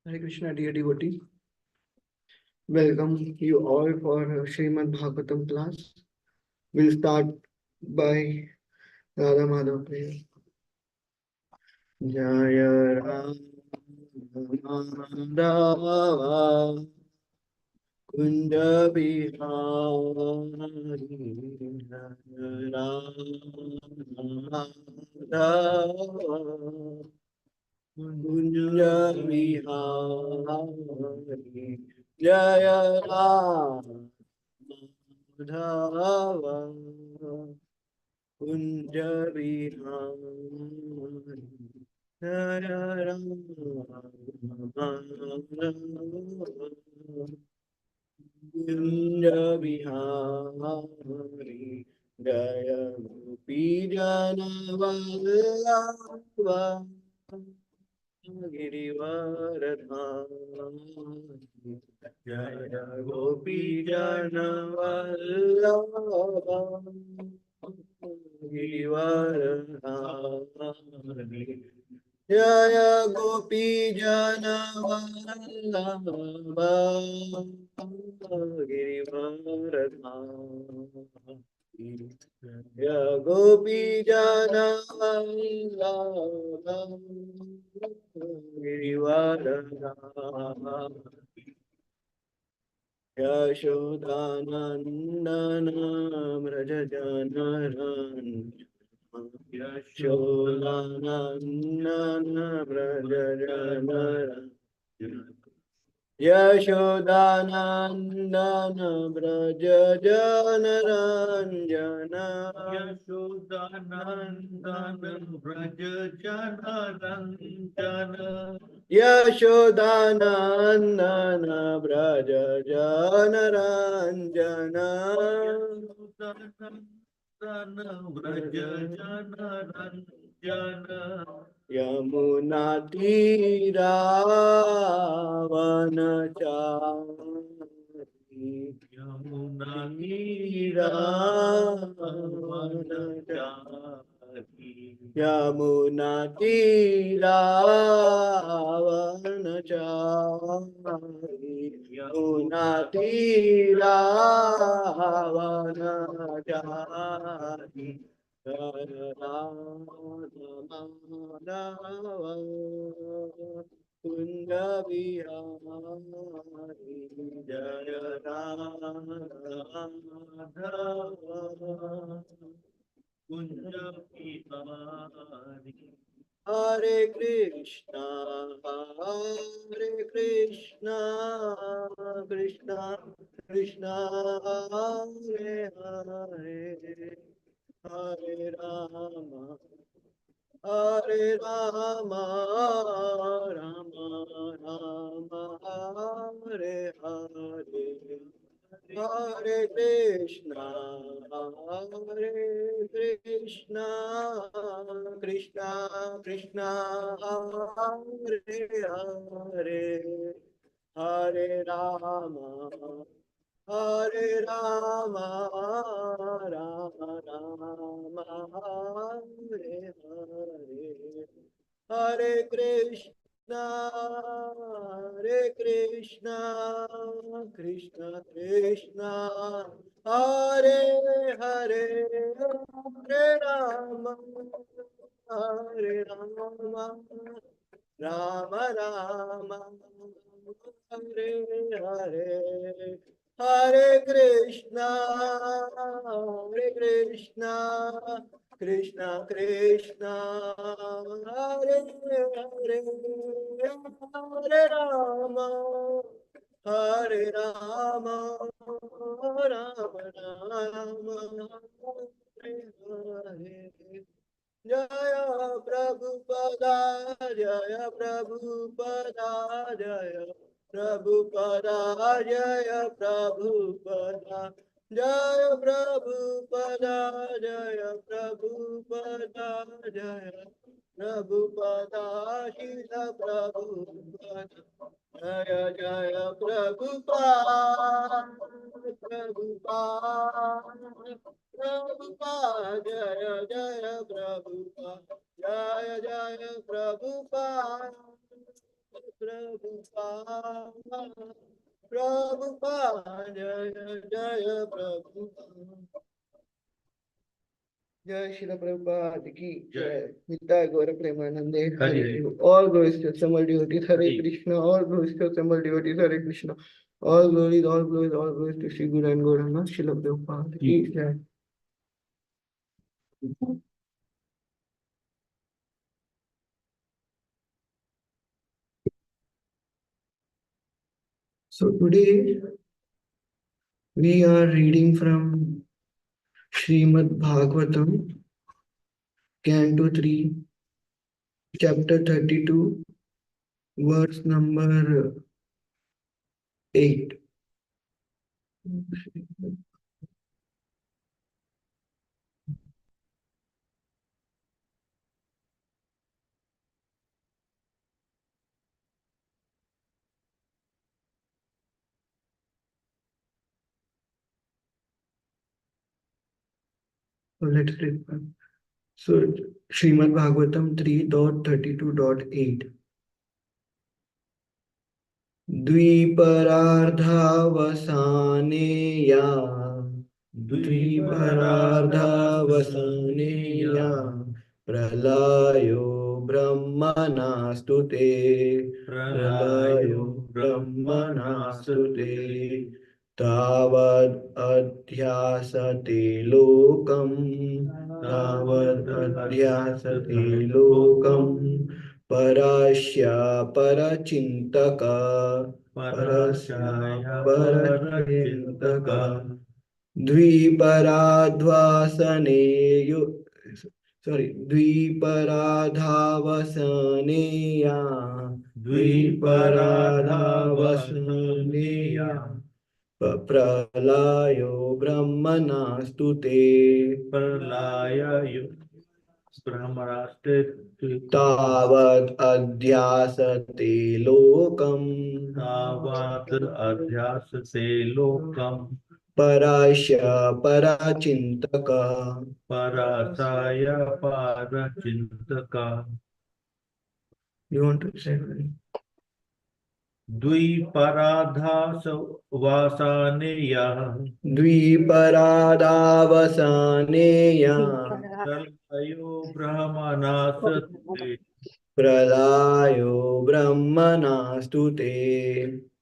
Hare Krishna, dear devotee. Welcome you all for Srimad Bhagavatam class. We'll start by Radha Madhav prayer. Jaya Ram Madhava Kunja Bihari Jaya Ram Madhava Kunja Bihari Jaya Ram Madhava Kunja Bihari Jaya Ram Madhava Kunja Bihari Jaya Gopi Jana Vallabha Girivaradhari Jaya Gopi Jana Vallabha Girivaradhari Jaya Gopi Jana Vallabha Girivaradhari Jaya Gopi Jana Vallabha Girivaradhari Yashodanandana Brajajanaran Yashodanandana Brajajanaran Yashodanandana Brajajanaranjana Yashodanandana Brajajanaranjana Yashodanandana Brajajanaranjana Brajajanaranjana Yamunatiravanachari Yamunatiravanachari Yamunatiravanachari Yamunatiravanachari Jaya Radha Madhava Kunja Bihari Jaya Radha Madhava Kunja Bihari Hare Krishna Hare Krishna Krishna Krishna Hare Hare Hare Rama, Hare Rama, Rama Rama, Hare Hare, Hare Krishna, Hare Krishna, Krishna Krishna, Hare Hare, Hare Rama. Hare Rama, Rama Rama, Hare Hare, Hare Krishna, Hare Krishna, Krishna Krishna, Hare Hare, Hare Rama, Hare Rama, Rama Rama, Hare Hare, Hare Krishna, Hare Krishna, Krishna Krishna, Hare Hare, Hare Rama, Hare Rama, Rama Rama, Hare Hare. Jaya Prabhupada, Jaya Prabhupada, Jaya Prabhupada, Jaya Prabhupada, Jaya Prabhupada, Jaya Prabhupada, Jaya Prabhupada, Shila Prabhupada, Jaya Jaya Prabhupada, Prabhupada, Prabhupada, Jaya Jaya Prabhupada, Jaya Jaya Prabhupada, Prabhupada, Prabhupada, Jaya Jaya Prabhupada. Jai Shri Prabhupada ki jai. Nitya Gaura Premanande Hare. All glories to assembled devotees Hare Krishna. All glories to assembled devotees Hare Krishna. All glories, all glories, all glories to Sri Guru and Gauranga Shri Prabhupada ki jai. So today we are reading from Srimad Bhagavatam, Canto 3, Chapter 32, verse number 8. So let's read. So Srimad Bhagavatam 3.32.8. द्विपरार्धावसानेया द्विपरार्धावसानेया प्रलयो ब्रह्मणास्तु ते प्रलयो ब्रह्मणास्तु ते तावद् अध्यासते लोकम् तावद् अध्यासते लोकम् परस्य परचिन्तक परस्य परचिन्तक द्विपराध्वासनेयु द्विपराधावसनेया द्विपराधावसनेया प्रलयो ब्रह्मणास्तु ते प्रलयो ब्रह्मणास्ते तावद् अध्यासते लोकम् तावद् अध्यासते लोकम् परस्य परचिन्तक परसाय परचिन्तक. You want to say something? द्विपराधावसानेया द्विपराधावसानेया प्रलयो ब्रह्मणास्ते प्रलयो ब्रह्मणास्तु ते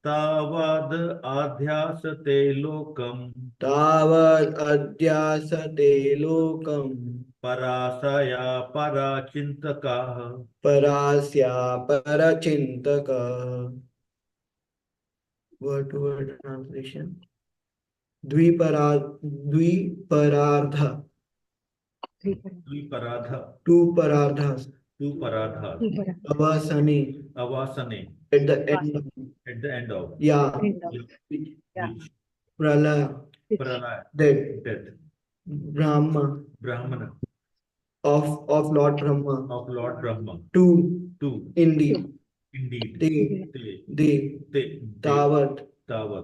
तावद् अध्यासते लोकम् तावद् अध्यासते लोकम् पराशया परचिन्तकः परास्या परचिन्तकः. Word to word translation. Dviparardha. Two paradhas. Avasane. At the end. Yeah. Pralaya. Death. Brahmana. Of Lord Brahma. Two. Indeed. They. Tavat.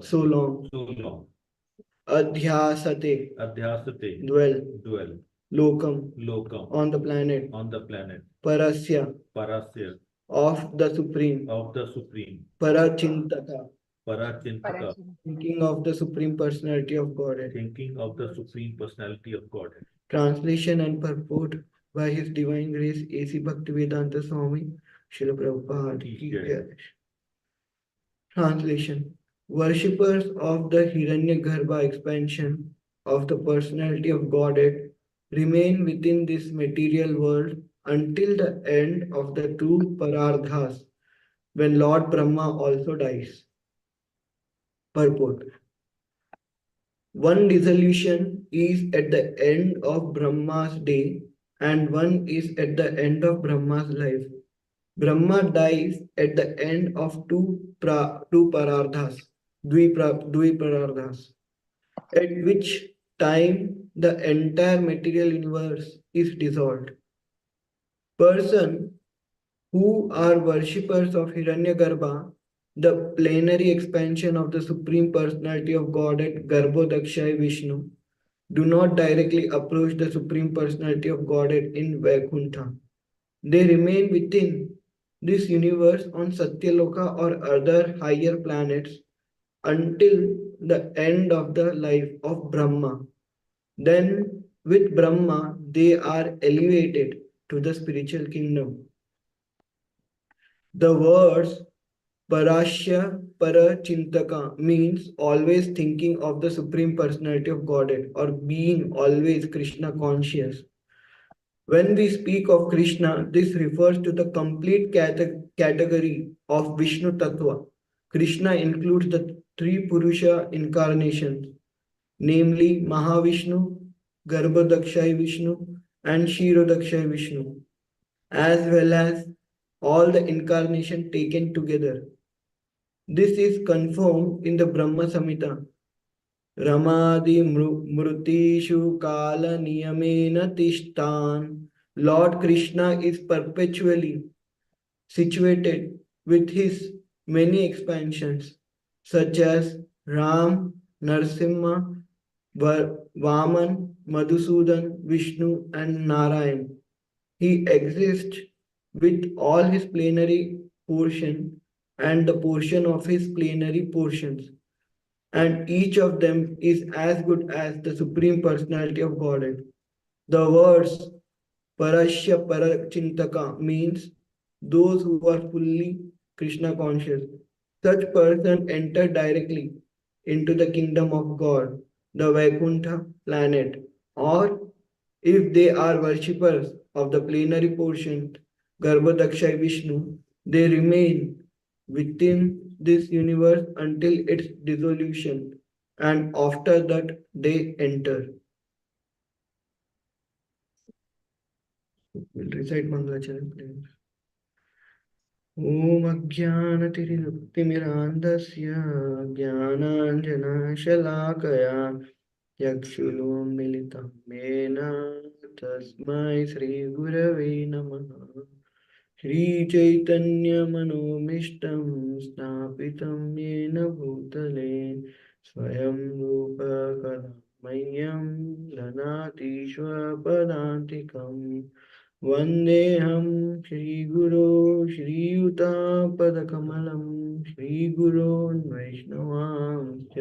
So long. Adhyasate. Dwell. Lokam. On the planet. Parasya. Of the Supreme. Parachintaka. Thinking of the Supreme Personality of Godhead. Translation and purport by His Divine Grace A.C. Bhaktivedanta Swami Srila Prabhupada ki jai. Translation. Worshippers of the Hiranyagarbha expansion of the personality of Godhead remain within this material world until the end of the two parardhas, when Lord Brahma also dies. Purport. One dissolution is at the end of Brahma's day and one is at the end of Brahma's life. Brahma dies at the end of two parardhas, dviparardhas, at which time the entire material universe is dissolved. Persons who are worshippers of Hiranyagarbha, the plenary expansion of the Supreme Personality of Godhead, Garbhodakshaya Vishnu, do not directly approach the Supreme Personality of Godhead in Vaikuntha. They remain within this universe on Satyaloka or other higher planets until the end of the life of Brahma. Then, with Brahma, they are elevated to the spiritual kingdom. The words Parashya Parachintaka means always thinking of the Supreme Personality of Godhead or being always Krishna conscious. When we speak of Krishna, this refers to the complete category of Vishnu Tattva. Krishna includes the three Purusha incarnations, namely Mahavishnu, Garbhodakshay Vishnu, and Kshirodakshay Vishnu, as well as all the incarnation taken together. This is confirmed in the Brahma Samhita. Ramadi Mrutishu Kala Niyamena Tishtan. Lord Krishna is perpetually situated with his many expansions, such as Ram, Narsimha, Vaman, Madhusudan, Vishnu, and Narayan. He exists with all his plenary portion and the portion of his plenary portions, and each of them is as good as the Supreme Personality of Godhead. The words Parashya Parachintaka means those who are fully Krishna conscious. Such person enter directly into the kingdom of God, the Vaikuntha planet, or if they are worshippers of the plenary portion, Garbhodakshay Vishnu, they remain within this universe until its dissolution, and after that they enter. We'll recite Mangalacharan, please. ॐ अज्ञानतिमिरान्धस्य ज्ञानाञ्जनशलाकया चक्षुरुन्मीलितं येन तस्मै श्रीगुरवे नमः श्रीचैतन्यमनोभीष्टं स्थापितं येन भूतले स्वयं रूप कदा मह्यं ददाति स्वपदान्तिकम् वन्देऽहं श्रीगुरो श्रीयुतापदकमलं श्रीगुरोन् वैष्णवांश्च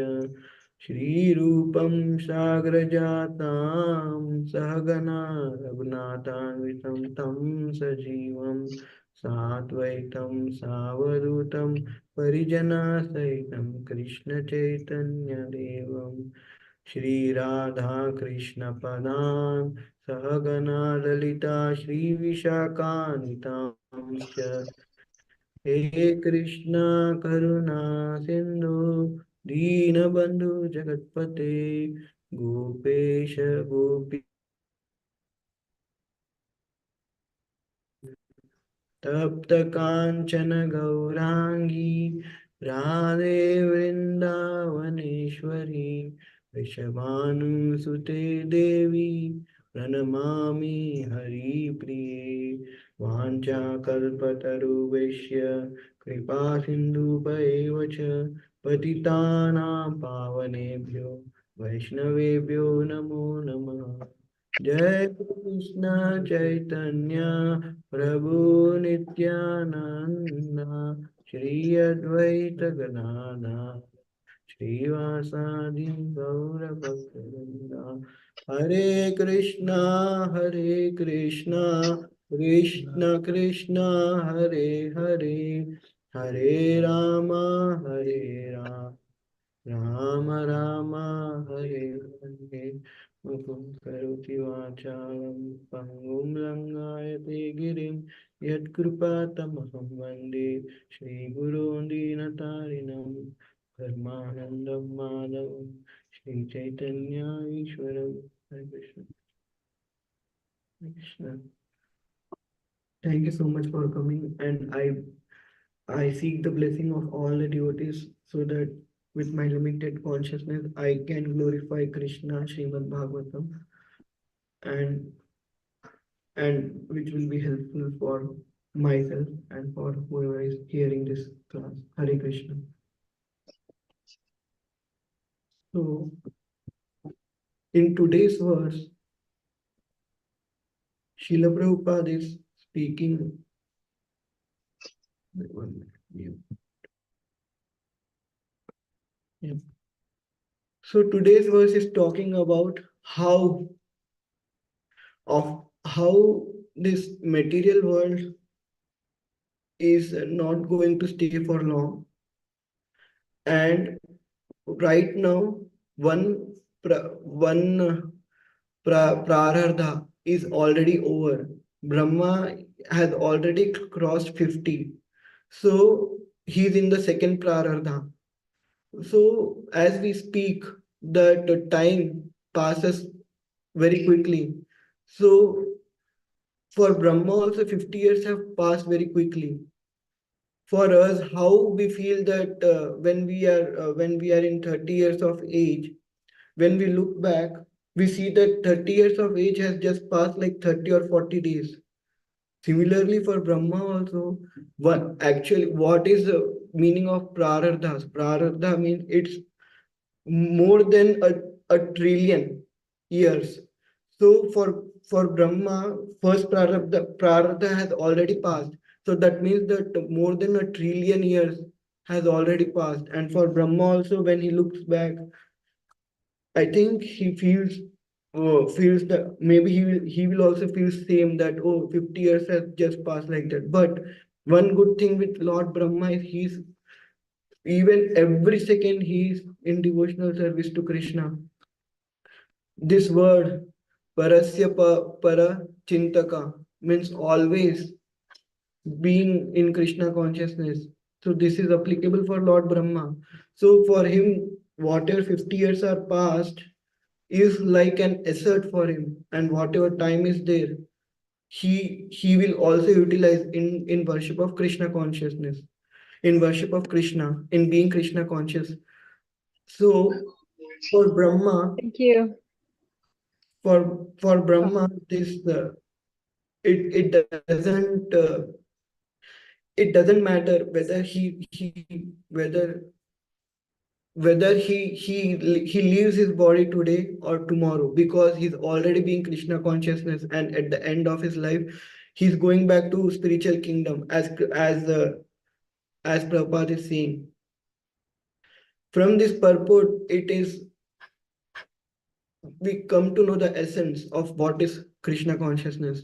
श्रीरूपं साग्रजातां सहगना रघुनाथान्वितं तं सजीवं साद्वैतं सावधूतं परिजनसहितं कृष्णचैतन्यदेवं श्रीराधाकृष्णपदान् सहगना ललिता श्रीविशाखान्वितांश्च हे कृष्णा करुणा सिन्धु दीनबन्धु जगत्पते गोपेश गोपी तप्त कांचन गौरांगी राधे वृंदावनेश्वरी वृषभानुसुते देवी प्रणमामि हरिप्रिये वाञ्छाकल्पतरुभ्यश्च कृपा सिन्धुभ्यैव च पतितानां पावनेभ्यो वैष्णवेभ्यो नमो नमः जय कृष्ण चैतन्य प्रभु नित्यानंद श्री अद्वैत गदाधर श्रीवासादि गौर भक्तवृंदा हरे कृष्णा कृष्ण कृष्ण हरे हरे हरे राम हरे राम राम राम हरे हरे मुखं करोति वाचालं पङ्गुं लङ्घयते गिरिं यत्कृपातमहं वन्दे श्रीगुरों दीनतारिणं परमानन्दं माधवं श्रीचैतन्य ईश्वरं हरे कृष्ण हरे Krishna Thank you so much for coming, and I seek the blessing of all the devotees so that with my limited consciousness I can glorify Krishna Srimad Bhagavatam, and which will be helpful for myself and for whoever is hearing this class. Hare Krishna. So in today's verse, Srila Prabhupada is speaking Yeah. Yeah. So today's verse is talking about how this material world is not going to stay for long. And right now, one prarardha is already over. Brahma has already crossed 50. So he's in the second prarardha. So as we speak, the time passes very quickly. So for Brahma also 50 years have passed very quickly. For us, how we feel that when we are in 30 years of age, when we look back, we see that 30 years of age has just passed like 30 or 40 days. Similarly, for Brahma also, what is the meaning of prarardhas? Prarardha means it's more than a trillion years. So for Brahma, first prarabdha has already passed. So that means that more than a trillion years has already passed. And for Brahma also, when he looks back, I think he feels that maybe he will also feel same that, oh, 50 years has just passed like that. But one good thing with Lord Brahma is he's even every second he's in devotional service to Krishna. This word parasya para chintaka means always being in Krishna consciousness. So this is applicable for Lord Brahma. So for him, whatever 50 years are past is like an asset for him, and whatever time is there, he will also utilize in worship of Krishna consciousness, in worship of Krishna, in being Krishna conscious. So for Brahma, Thank you. for Oh, Brahma, this it doesn't matter whether he leaves his body today or tomorrow, because he's already being Krishna consciousness, and at the end of his life he's going back to spiritual kingdom, as Prabhupada is saying. From this purport, it is we come to know the essence of what is Krishna consciousness.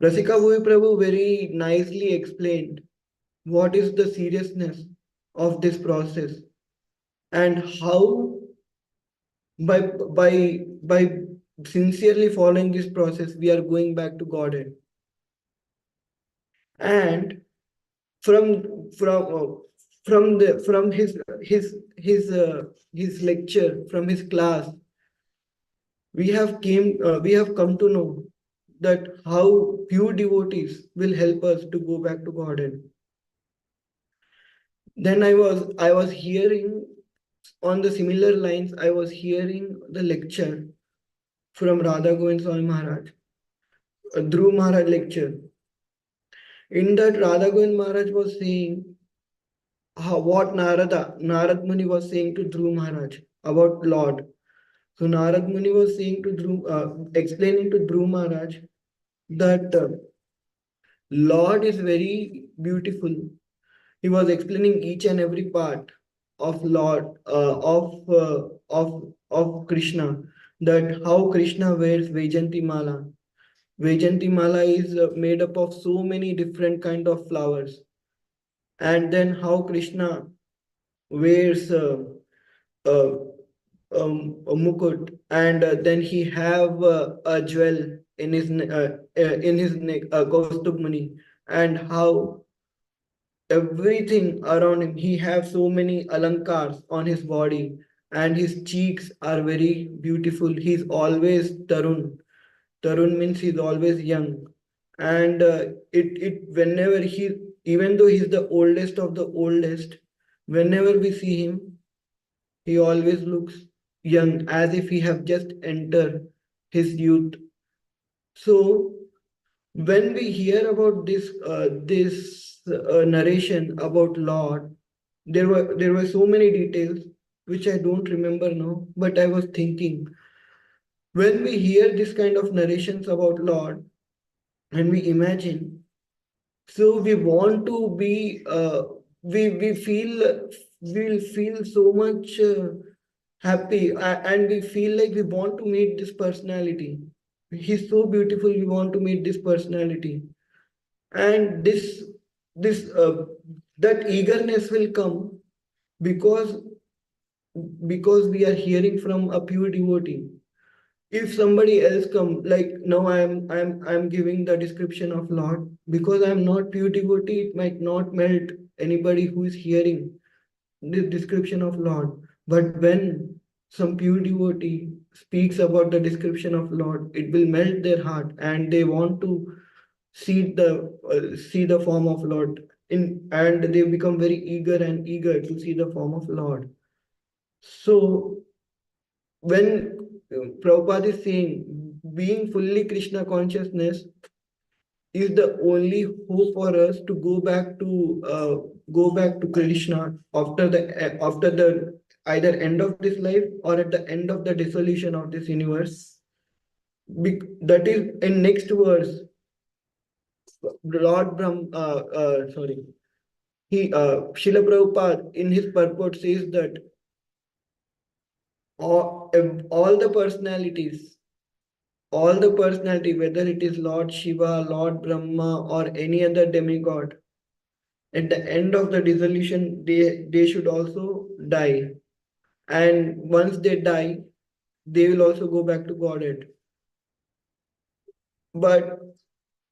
Rasika Bhuvi Prabhu very nicely explained what is the seriousness of this process, and how by sincerely following this process we are going back to Godhead. And from his lecture, from his class, we have come to know that how pure devotees will help us to go back to Godhead. Then I was hearing on the similar lines, I was hearing the lecture from Radha Govind Swami Maharaj, a Dhruv Maharaj lecture. In that, Radha Govind Maharaj was saying what Narad Muni was saying to Dhruv Maharaj about Lord. So Narad Muni was saying to explaining to Dhruv Maharaj that Lord is very beautiful. He was explaining each and every part of Lord of Krishna, that how Krishna wears Vaijanti Mala. Vaijanti Mala is made up of so many different kind of flowers, and then how Krishna wears uh, a mukut, and then he have a jewel in his neck, Kaustubh Muni, and how everything around him, he have so many alankars on his body, and his cheeks are very beautiful. He's always tarun. Tarun means he's always young, and it whenever he, even though he's the oldest of the oldest, whenever we see him, he always looks young, as if he have just entered his youth. So when we hear about this narration about Lord, there were so many details which I don't remember now, but I was thinking, when we hear this kind of narrations about Lord, and we imagine So we want to be we feel we'll feel so much happy, and we feel like we want to meet this personality. He's so beautiful, we want to meet this personality. And this that eagerness will come because we are hearing from a pure devotee. If somebody else come, like now I'm giving the description of Lord, because I'm not pure devotee, it might not melt anybody who is hearing the description of Lord. But when some pure devotee speaks about the description of Lord, it will melt their heart, and they want to see the form of Lord in, and they become very eager to see the form of Lord. So when Prabhupada is saying being fully Krishna consciousness is the only hope for us to go back to Krishna after the either end of this life or at the end of the dissolution of this universe. That is in next verse, Lord Brahm, sorry, Srila Prabhupada in his purport says that all the personalities, whether it is Lord Shiva, Lord Brahma, or any other demigod, at the end of the dissolution, they should also die. And once they die, they will also go back to Godhead. But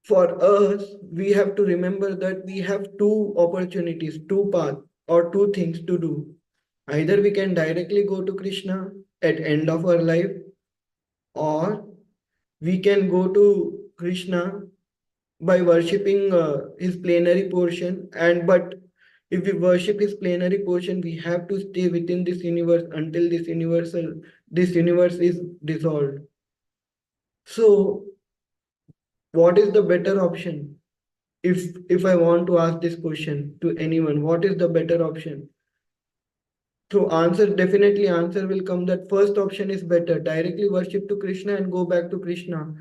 for us, we have to remember that we have two opportunities, two paths, or two things to do. Either we can directly go to Krishna at end of our life, or we can go to Krishna by worshipping his plenary portion. And but if we worship his plenary portion, we have to stay within this universe until this universe is dissolved. So what is the better option? If I want to ask this question to anyone, what is the better option? So answer will come that first option is better. Directly worship to Krishna and go back to Krishna.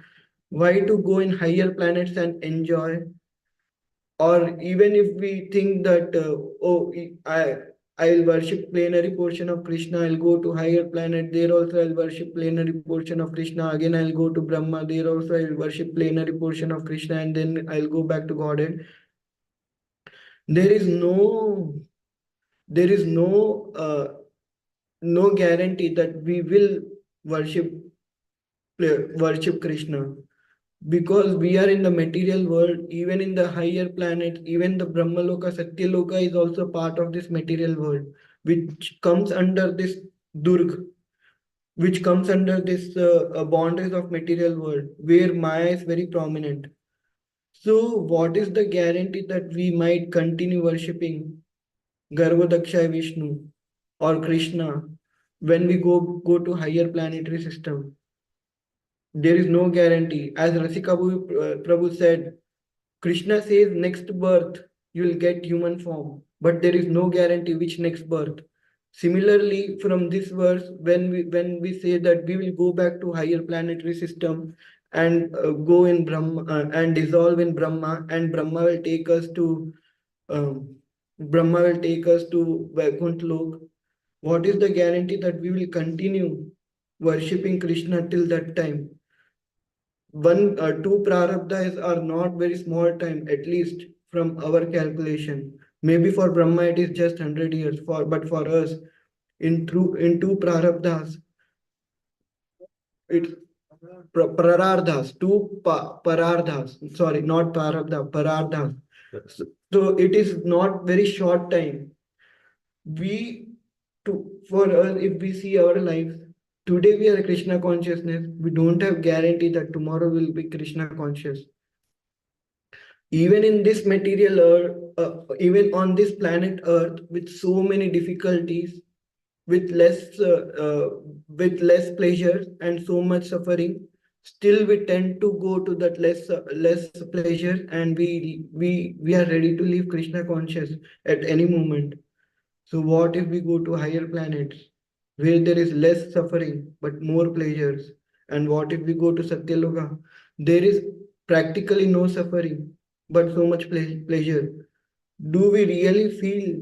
Why to go in higher planets and enjoy? Or even if we think that I'll worship plenary portion of Krishna, I'll go to higher planet, there also I'll worship plenary portion of Krishna, again I'll go to Brahma, there also I'll worship plenary portion of Krishna, and then I'll go back to Godhead. There is no guarantee that we will worship worship Krishna, because we are in the material world. Even in the higher planets, even the Brahmaloka, Satyaloka is also part of this material world, which comes under this Durg, which comes under this boundaries of material world, where Maya is very prominent. So what is the guarantee that we might continue worshipping Garbhodakshay Vishnu or Krishna when we go to higher planetary system? There is no guarantee. As Rasika Prabhu said, Krishna says next birth you will get human form, but there is no guarantee which next birth. Similarly, from this verse, when we say that we will go back to higher planetary system and go in Brahma and dissolve in Brahma, and um, Brahma will take us to Vaikuntha Lok. What is the guarantee that we will continue worshipping Krishna till that time? Two prarabdhas are not very small time, at least from our calculation. Maybe for Brahma it is just 100 years, but for us, in two prarabdhas, it's prarardhas, parardhas, sorry, not prarabdha, parardhas. So it is not very short time. We to For us, if we see our lives, today we are Krishna consciousness, we don't have guarantee that tomorrow will be Krishna conscious. Even in this material earth, even on this planet earth, with so many difficulties, with less pleasure and so much suffering, still we tend to go to that less pleasure, and we are ready to leave Krishna conscious at any moment. So what if we go to higher planets where there is less suffering but more pleasures? And what if we go to Satyaloka? There is practically no suffering, but so much pleasure. Do we really feel,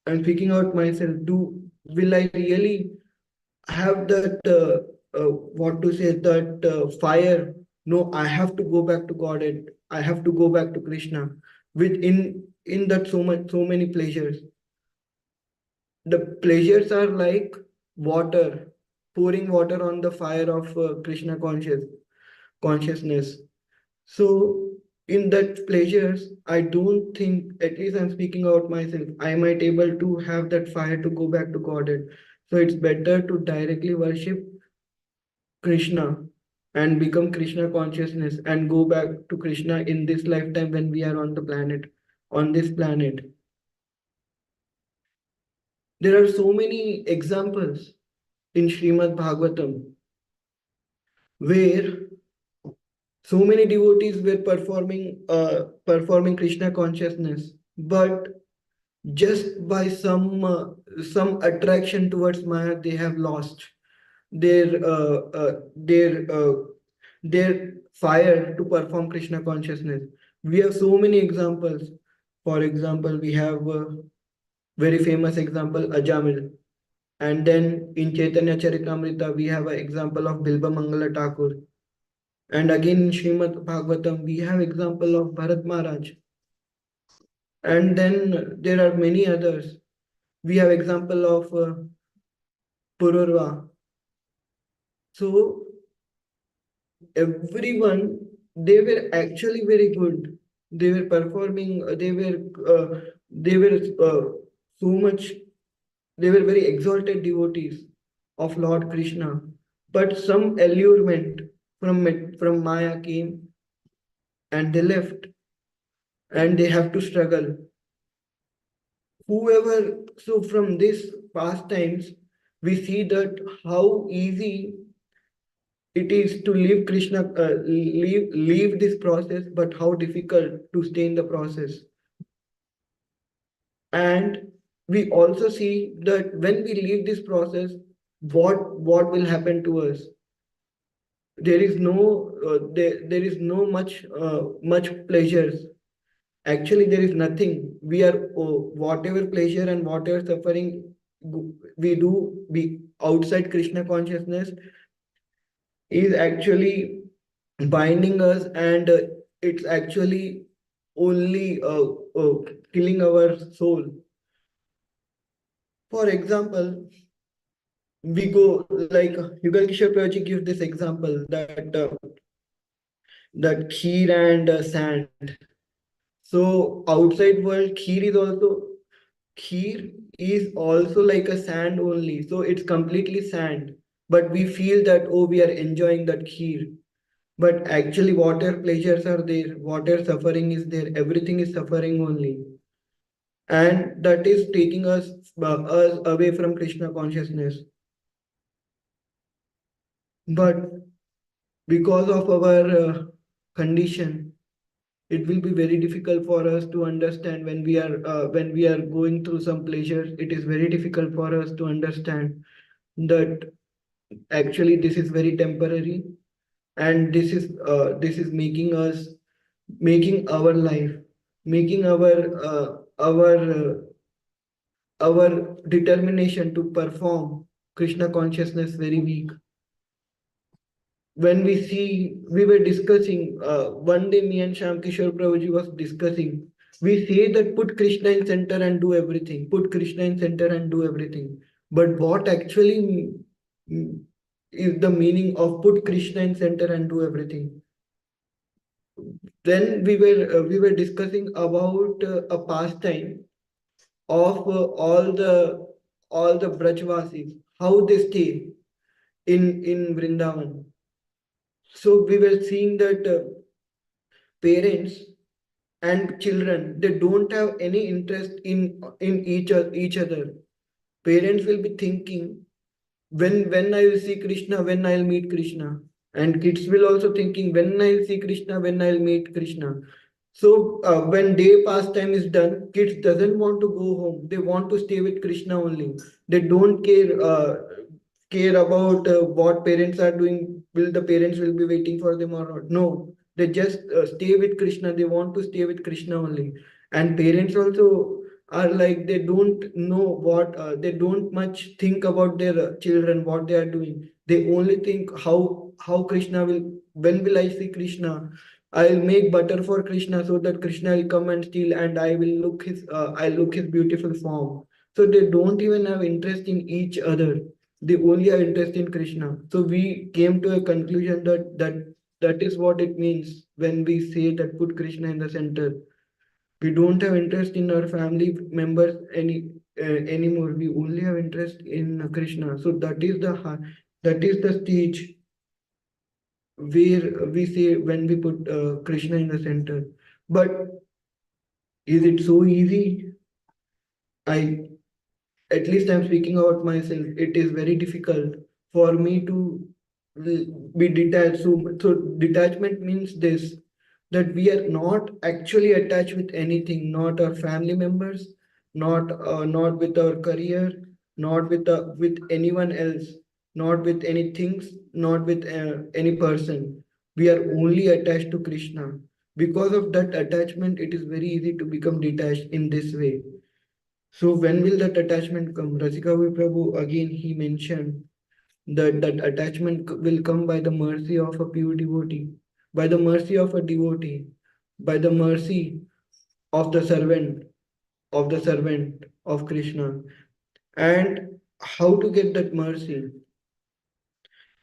I'm speaking out myself, will I really have that what to say, that fire? No, I have to go back to God, and I have to go back to Krishna. With in that so many pleasures. The pleasures are like water, pouring water on the fire of Krishna consciousness. So in that pleasures, I don't think, at least I'm speaking out myself, I might able to have that fire to go back to Godhead. So it's better to directly worship Krishna and become Krishna consciousness and go back to Krishna in this lifetime when we are on this planet. There are so many examples in Srimad Bhagavatam where so many devotees were performing Krishna consciousness, but just by some attraction towards Maya, they have lost their uh, uh, their uh, their fire to perform Krishna consciousness. We have so many examples. For example, we have very famous example Ajamil, and then in Chaitanya Charitamrita we have an example of Bilba Mangala Thakur. And again in Srimad Bhagavatam, we have example of Bharat Maharaj. And then there are many others. We have example of Pururva. So everyone, they were actually very good. They were performing. They were so much. They were very exalted devotees of Lord Krishna. But some allurement from Maya came, and they left, and they have to struggle. Whoever, so from this past times, we see that how easy it is to leave this process, but how difficult to stay in the process. And we also see that when we leave this process, what will happen to us? There is no much pleasures. Actually, there is nothing. We are whatever pleasure and whatever suffering we do be outside Krishna consciousness is actually binding us, and it's actually only killing our soul. For example, we go like Yugal Kishore Prabhuji gives this example that kheer and sand. So outside world, kheer is also like a sand only. So it's completely sand. But we feel that, oh, we are enjoying that kheer. But actually, whatever pleasures are there, whatever suffering is there, everything is suffering only. And that is taking us away from Krishna consciousness. But because of our condition, it will be very difficult for us to understand when we are going through some pleasures. It is very difficult for us to understand that actually this is very temporary, and this is making our life, making our determination to perform Krishna consciousness very weak. When we were discussing, one day me and Sham Kishore Prabhuji was discussing, we say that put Krishna in center and do everything, put Krishna in center and do everything. But what actually is the meaning of put Krishna in center and do everything? Then we were discussing about a pastime of all the Brajvasis, how they stay in Vrindavan. So we were seeing that parents and children, they don't have any interest in each other. Parents will be thinking, when I will see Krishna, when I'll meet Krishna. And kids will also thinking, when I'll see Krishna, when I'll meet Krishna. So when day pastime is done, kids doesn't want to go home, they want to stay with Krishna only. They don't care about what parents are doing, will the parents will be waiting for them or not. No, They just stay with Krishna. They want to stay with Krishna only. And parents also are like, they don't know what, they don't much think about their children, what they are doing. They only think how Krishna will, when will I see Krishna? I'll make butter for Krishna so that Krishna will come and steal, and I'll look his beautiful form. So they don't even have interest in each other. They only have interest in Krishna. So we came to a conclusion that is what it means when we say that put Krishna in the center. We don't have interest in our family members anymore. We only have interest in Krishna. So that is the stage where we say when we put Krishna in the center. But is it so easy? I At least I'm speaking about myself. It is very difficult for me to be detached. So detachment means this, that we are not actually attached with anything, not our family members, not with our career, not with anyone else, not with any things, not with any person. We are only attached to Krishna. Because of that attachment, it is very easy to become detached in this way. So when will that attachment come? Rasikavi Prabhu again he mentioned that attachment will come by the mercy of a pure devotee, by the mercy of a devotee, by the mercy of the servant of Krishna. And how to get that mercy?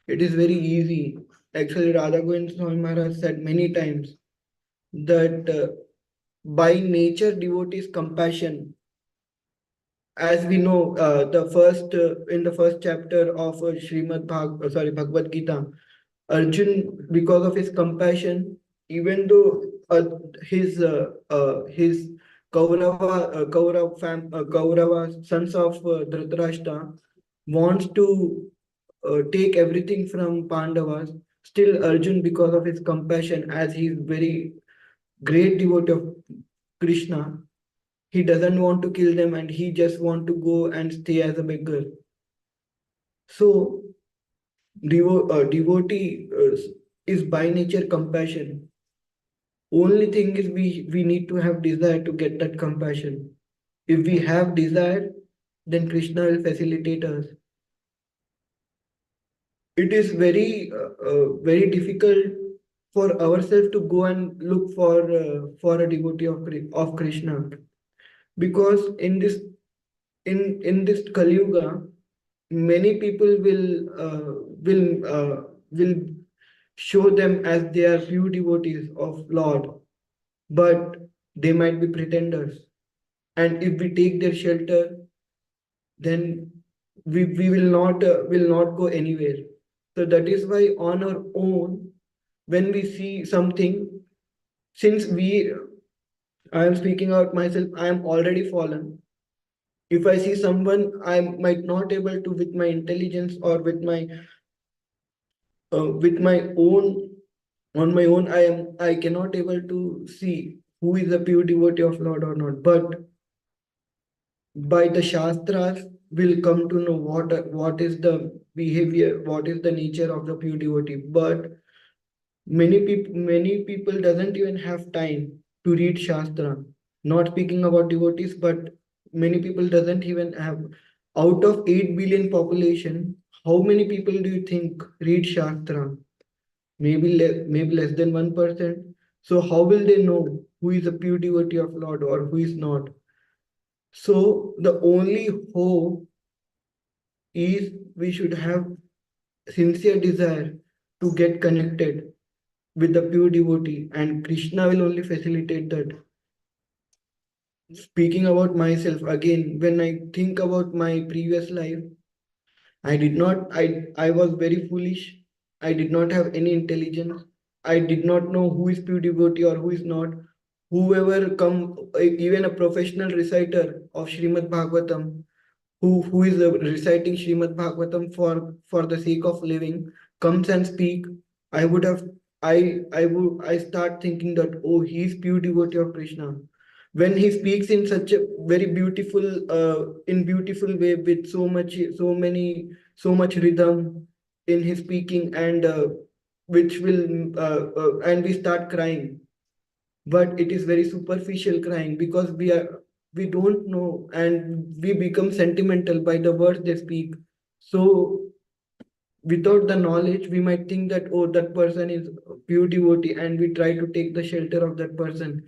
It is very easy. Actually, Radha Govind Swami Maharaj said many times that by nature devotees compassion. As we know, the first in the first chapter of Bhagavad Gita, Arjun, because of his compassion, even though his Kaurava sons of Dhritarashtra wants to take everything from Pandavas, still Arjun, because of his compassion, as he is very great devotee of Krishna, he doesn't want to kill them and he just want to go and stay as a beggar. So devotee is by nature compassion. Only thing is we need to have desire to get that compassion. If we have desire, then Krishna will facilitate us. It is very difficult for ourselves to go and look for a devotee of Krishna, because in this Kali Yuga, many people will show them as they are pure devotees of Lord, but they might be pretenders. And if we take their shelter, then we will not go anywhere. So that is why on our own, when we see something, since I am speaking about myself, I am already fallen. If I see someone, I might not able to, with my intelligence or with my own on my own, I cannot able to see who is a pure devotee of Lord or not. But by the Shastras, will come to know what is the behavior, what is the nature of the pure devotee. But many people doesn't even have time to read Shastra. Not speaking about devotees, but many people doesn't even have. Out of 8 billion population, how many people do you think read Shastra? Maybe less than 1%. So how will they know who is a pure devotee of Lord or who is not? So the only hope is we should have sincere desire to get connected with the pure devotee, and Krishna will only facilitate that. Speaking about myself again, when I think about my previous life, I was very foolish. I did not have any intelligence. I did not know who is pure devotee or who is not. Whoever come, even a professional reciter of Srimad Bhagavatam, who is reciting Srimad Bhagavatam for the sake of living, comes and speak, I would have I start thinking that, oh, he is pure devotee of Krishna. When he speaks in such a very beautiful way, with so much rhythm in his speaking, and which will and we start crying, but it is very superficial crying because we don't know, and we become sentimental by the words they speak. So without the knowledge we might think that, oh, that person is pure devotee, and we try to take the shelter of that person.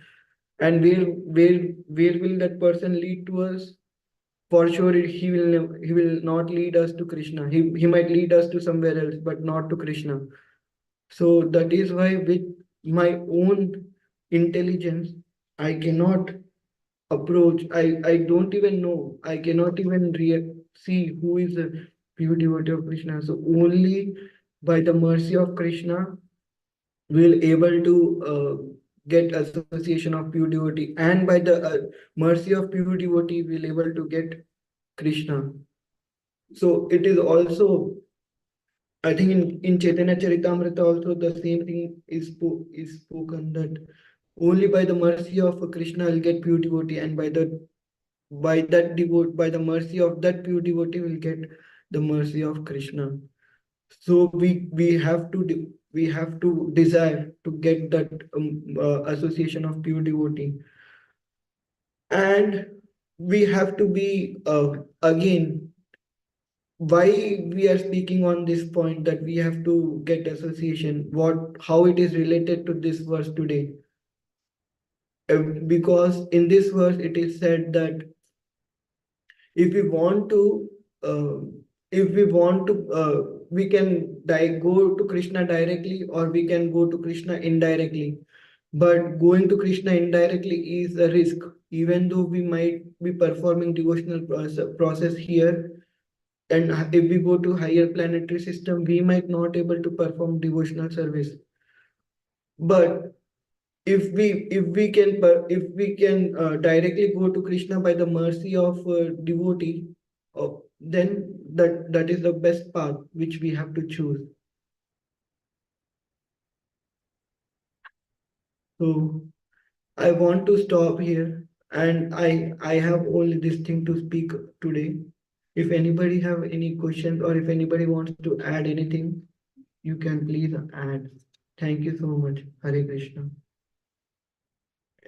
And where will that person lead to us? For sure he will not lead us to Krishna. He might lead us to somewhere else, but not to Krishna. So that is why with my own intelligence I cannot approach. I don't even know. I cannot even see who is a pure devotee of Krishna. So only by the mercy of Krishna we'll able to get association of pure devotee, and by the mercy of pure devotee we'll able to get Krishna. So it is also, I think in Chaitanya Charitamrita also the same thing is spoken, that only by the mercy of Krishna will get pure devotee, and by the mercy of that pure devotee will get the mercy of Krishna. So we have to desire to get that association of pure devotee, and we have to be again, why we are speaking on this point that we have to get association, what how it is related to this verse today. Because in this verse it is said that if we want to uh, if we want to we can go to Krishna directly, or we can go to Krishna indirectly. But going to Krishna indirectly is a risk. Even though we might be performing devotional process here, and if we go to higher planetary system we might not able to perform devotional service. But if we can directly go to Krishna by the mercy of devotee, then that is the best path which we have to choose. So I want to stop here, and I have only this thing to speak today. If anybody have any questions, or if anybody wants to add anything, you can please add. Thank you so much. Hare Krishna.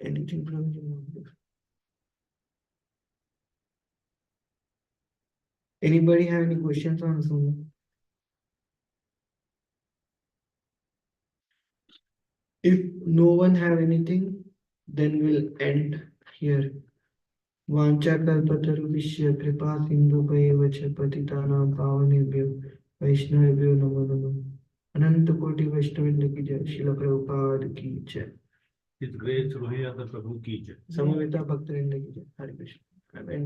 Anything from you? Anybody have any questions on Zoom? If no one have anything, then we'll end here. वाञ्छा कल्पतरुभ्यश्च कृपा सिन्धुभ्येव च पतितानां पावनेभ्यो वैष्णवेभ्यो नमो नमः। अनंत कोटि वैष्णववृंद की जय। श्रील प्रभुपाद की जय। His Grace Rohininandan Prabhu ki jai. समवेता भक्तवृंद की जय। हरे Krishna.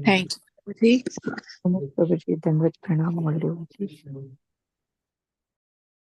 Thank you, Prabhuji. Prabhuji, Dandavat Pranam, all devotees.